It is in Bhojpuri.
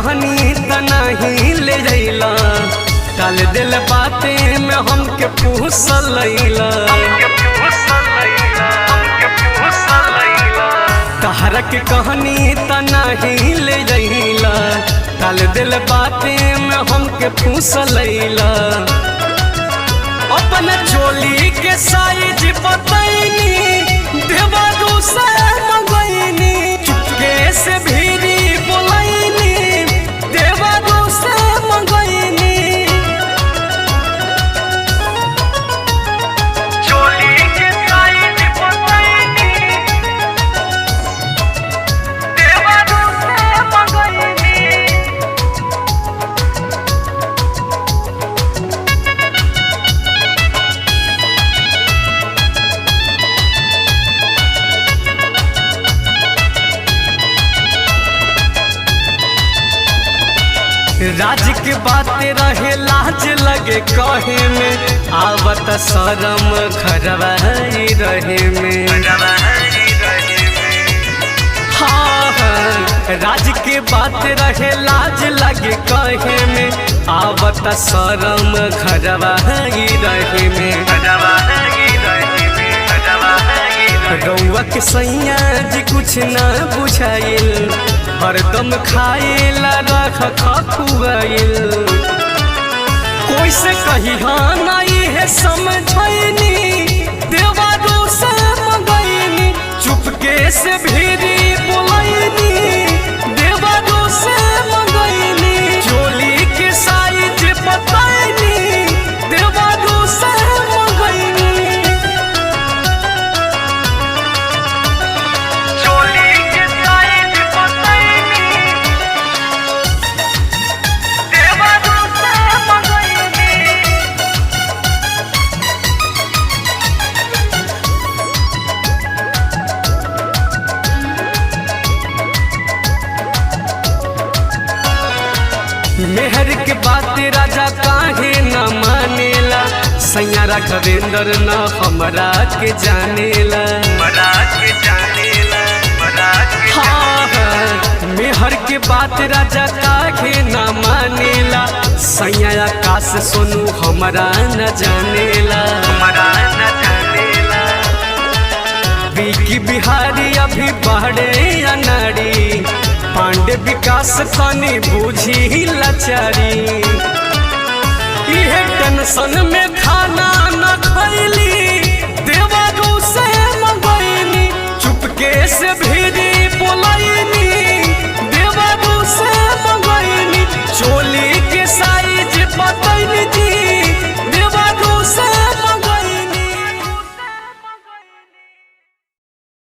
कहनी त नहीं ले जैला, टाल दिल बाते में हमके पूछलैला। तहरा के कहनी त नहीं ले जैला, टाल दिल बाते में हमके पूछलैला। अपन चोली के साइज बतैनी, देवरू से मंगैनी, चुपके से भीरी बोलैनी, देवरू से मंगैनी। चोली के साइज बतैनी, देवरू से मंगैनी। राज के बातें रहे लाज लगे कहे में, आवत शरम घरवाई रहे में। हाँ हाँ, राज के बातें रहे लाज लगे कहे में, आवत शरम घरवाई रहे में। रउआ के सैया जी कुछ न बुझाइल, हरदम खाएला रख खुआइल। कोई से कही हाँ नहीं है समझैनी, देवरू से मंगैनी, चुपके से भीरी बोलैनी, देवरू से मंगैनी। चोली के साइज बतैनी, देवरू से मंगैनी। मेहर के बात राजा काहे न मानेला, सैया राघवेंद्र न हमरा के जानेला। हाँ हाँ, मेहर के बात राजा काहे न मानेला, सैया आकाश सोनू हमरा न जानेला। बिकी बिहारी अभी बढ़े अनाड़ी, पांडे विकास तनी बूझी लाचारी। इहे टेंशन में खाना न खैली,